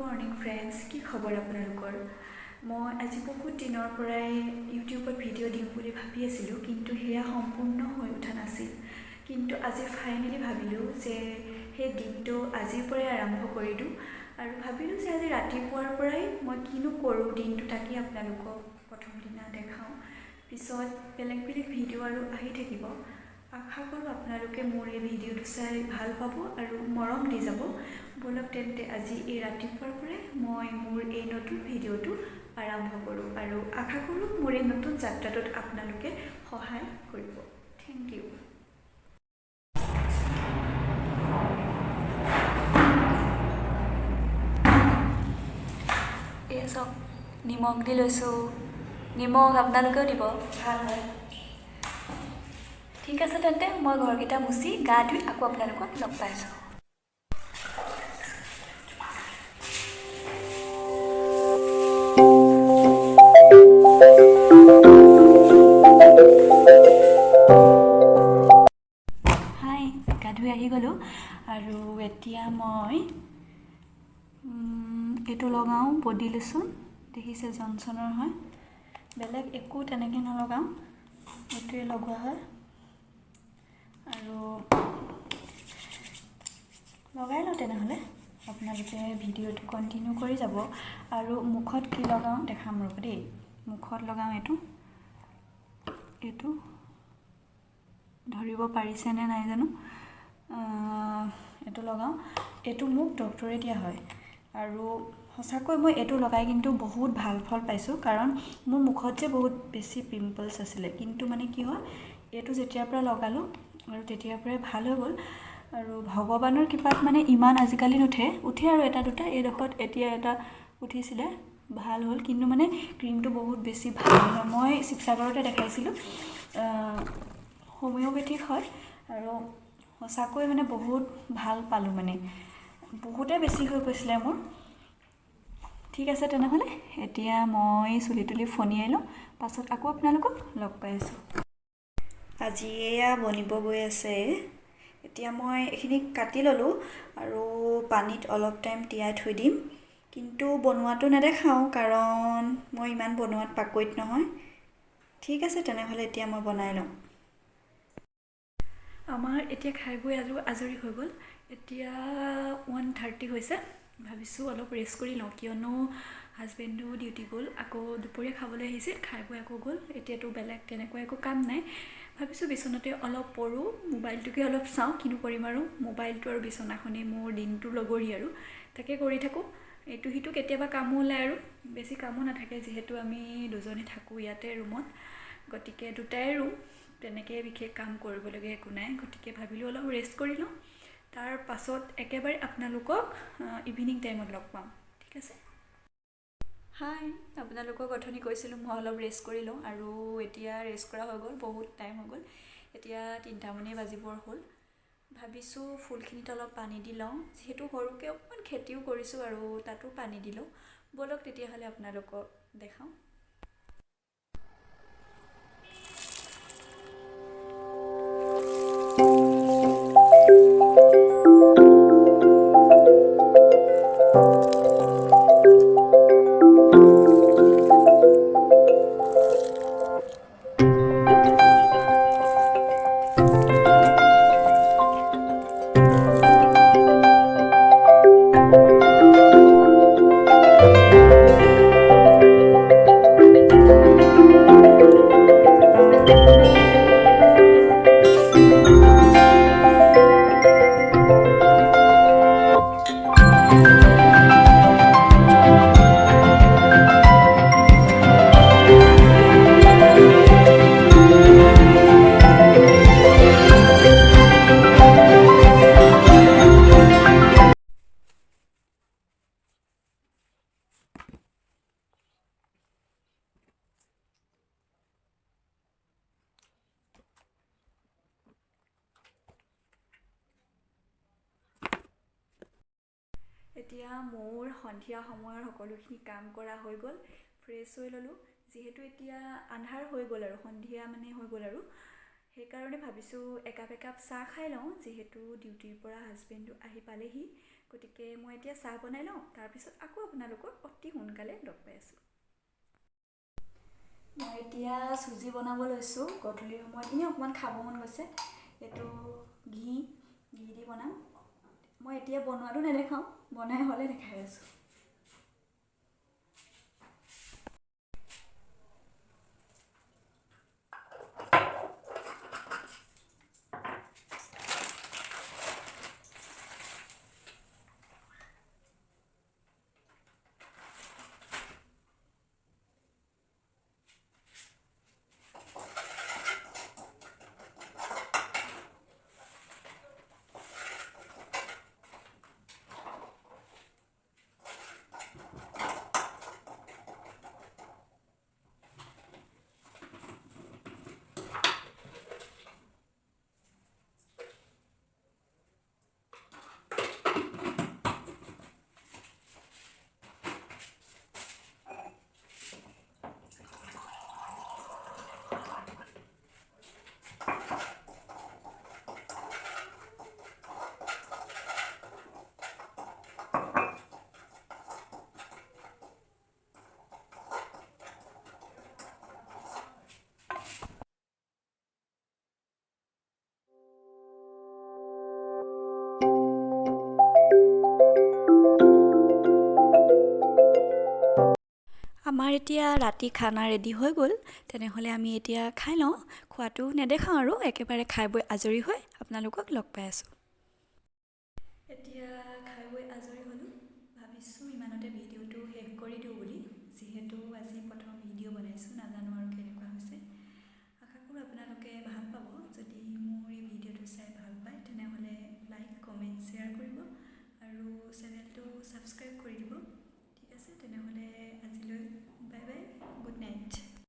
Morning friends, কি খবৰ আপোনালোকৰ? মই আজি বহুত দিনৰ পৰাই ইউটিউবত ভিডিঅ' দিম বুলি ভাবি আছিলোঁ, কিন্তু সেয়া সম্পূৰ্ণ হৈ উঠা নাছিল। কিন্তু আজি ফাইনেলি ভাবিলোঁ যে সেই দিনটো আজিৰ পৰাই আৰম্ভ কৰি দিওঁ আৰু ভাবিলোঁ যে আজি ৰাতিপুৱাৰ পৰাই মই কিনো কৰোঁ দিনটো তাকেই আপোনালোকক প্ৰথম দিনা দেখাওঁ। পিছত বেলেগ বেলেগ ভিডিঅ' আৰু আহি থাকিব। আশা কৰোঁ আপোনালোকে মোৰ এই ভিডিঅ'টো চাই ভাল পাব আৰু মৰম দি যাব। বলক তেন্তে আজি এই ৰাতিপুৱাৰ পৰাই মই মোৰ এই নতুন ভিডিঅ'টো আৰম্ভ কৰোঁ আৰু আশা কৰোঁ মোৰ এই নতুন যাত্ৰাটোত আপোনালোকে সহায় কৰিব। Thank you. এই চব নিমখ দি লৈছোঁ। নিমখ আপোনালোকেও দিব, ভাল হয়। ঠিক আছে তেন্তে মই ঘৰকেইটা মুচি গা ধুই আকৌ আপোনালোকক লগ পাইছোঁ। হাই, গা ধুই আহি গ'লোঁ আৰু এতিয়া মই এইটো লগাওঁ বডি লোচন। দেখিছে জনচনৰ হয়, বেলেগ একো তেনেকৈ নলগাওঁ, এইটোৱে লগোৱা হয় আৰু লগাই লওঁ। তেনেহ'লে আপোনালোকে ভিডিঅ'টো কণ্টিনিউ কৰি যাব। আৰু মুখত কি লগাওঁ দেখাম ৰ'ব দেই। মুখত লগাওঁ এইটো ধৰিব পাৰিছেনে নাই জানো, এইটো লগাওঁ। এইটো মোক ডক্টৰে দিয়া হয় আৰু সঁচাকৈ মই এইটো লগাই কিন্তু বহুত ভাল ফল পাইছোঁ। কাৰণ মোৰ মুখত যে বহুত বেছি পিম্পলছ আছিলে, কিন্তু মানে কি হয় এইটো যেতিয়াৰ পৰা লগালোঁ আৰু তেতিয়াৰ পৰাই ভাল হৈ গ'ল। আৰু ভগৱানৰ কৃপাত মানে ইমান আজিকালি উঠে আৰু এটা দুটা, এইডোখৰত এতিয়া এটা উঠিছিলে, ভাল হ'ল। কিন্তু মানে ক্ৰীমটো বহুত বেছি ভাল নহয়। মই শিৱসাগৰতে দেখাইছিলোঁ, হোমিঅ'পেথিক হয় আৰু সঁচাকৈ মানে বহুত ভাল পালোঁ। মানে বহুতে বেছি হৈ গৈছিলে মোৰ। ঠিক আছে তেনেহ'লে এতিয়া মই চুলি তুলি ফনিয়াই লওঁ, পাছত আকৌ আপোনালোকক লগ পাই আছোঁ। আজি এয়া বনিব গৈ আছে। এতিয়া মই এইখিনি কাটি ল'লোঁ আৰু পানীত অলপ টাইম তিয়াই থৈ দিম। কিন্তু বনোৱাটো নেদেখাওঁ, কাৰণ মই ইমান বনোৱাত পাকৈত নহয়। ঠিক আছে তেনেহ'লে এতিয়া মই বনাই লওঁ। আমাৰ এতিয়া খাই বৈ আজৰি হৈ গ'ল। এতিয়া 1:30 হৈছে। ভাবিছোঁ অলপ ৰেষ্ট কৰি লওঁ, কিয়নো হাজবেণ্ডো ডিউটি গ'ল, আকৌ দুপৰীয়া খাবলৈ আহিছিল, খাই বৈ আকৌ গ'ল। এতিয়াতো বেলেগ তেনেকুৱা একো কাম নাই। ভাবিছোঁ বিচনাতে অলপ পৰোঁ, মোবাইলটোকে অলপ চাওঁ, কিনো কৰিম আৰু। মোবাইলটো আৰু বিচনাখনেই মোৰ দিনটোৰ লগৰী আৰু তাকে কৰি থাকোঁ। এইটো সিটো কেতিয়াবা কামো ওলায় আৰু বেছি কামো নাথাকে, যিহেতু আমি দুজনী থাকোঁ ইয়াতে ৰুমত, গতিকে দুটাই ৰুম, তেনেকৈ বিশেষ কাম কৰিবলগীয়া একো নাই। গতিকে ভাবিলোঁ অলপ ৰেষ্ট কৰি লওঁ, তাৰ পাছত একেবাৰে আপোনালোকক ইভিনিং টাইমত লগ পাম। ঠিক আছে। হাই, আপোনালোকক অথনি কৈছিলোঁ মই অলপ ৰেষ্ট কৰি লওঁ, আৰু এতিয়া ৰেষ্ট কৰা হৈ গ'ল, বহুত টাইম হৈ গ'ল। এতিয়া 3টামানেই বাজিবৰ হ'ল। ভাবিছোঁ ফুলখিনিত অলপ পানী দি লওঁ, যিহেতু সৰুকৈ অকণমান খেতিও কৰিছোঁ আৰু তাতো পানী দি লওঁ। ব'লক তেতিয়াহ'লে আপোনালোকক দেখাওঁ। এতিয়া মোৰ সন্ধিয়া সময়ৰ সকলোখিনি কাম কৰা হৈ গ'ল, ফ্ৰেছ হৈ ল'লোঁ। যিহেতু এতিয়া আন্ধাৰ হৈ গ'ল আৰু সন্ধিয়া মানে হৈ গ'ল, আৰু সেইকাৰণে ভাবিছোঁ একাপ চাহ খাই লওঁ, যিহেতু ডিউটিৰ পৰা হাজবেণ্ডো আহি পালেহি। গতিকে মই এতিয়া চাহ বনাই লওঁ, তাৰপিছত আকৌ আপোনালোকক অতি সোনকালে লগ পাই আছোঁ। মই এতিয়া চুজি বনাব লৈছোঁ। গধূলি সময়ত এনেই অকণমান খাব মন গৈছে। এইটো ঘি দি বনাম। মই এতিয়া বনোৱাটো নেদেখাওঁ, বনাই হ'লে দেখাই আছোঁ। আমাৰ এতিয়া ৰাতি খানা ৰেডি হৈ গ'ল। তেনেহ'লে আমি এতিয়া খাই লওঁ। খোৱাটো নেদেখাওঁ আৰু একেবাৰে খাই বৈ আজৰি হৈ আপোনালোকক লগ পাই আছোঁ। এতিয়া খাই বৈ আজৰি হ'লোঁ। ভাবিছোঁ ইমানতে ভিডিঅ'টো শেষ কৰি দিওঁ বুলি, যিহেতু আজি প্ৰথম ভিডিঅ' বনাইছোঁ, নাজানো আৰু কেনেকুৱা হৈছে। আশা কৰোঁ আপোনালোকে ভাল পাব। যদি মোৰ এই ভিডিঅ'টো চাই ভাল পায় তেনেহ'লে লাইক, কমেণ্ট, শ্বেয়াৰ কৰিব আৰু চেনেলটো ছাবস্ক্ৰাইব কৰি দিব। ঠিক আছে, তেনেহ'লে আজিলৈ বাই বাই, গুড নাইট।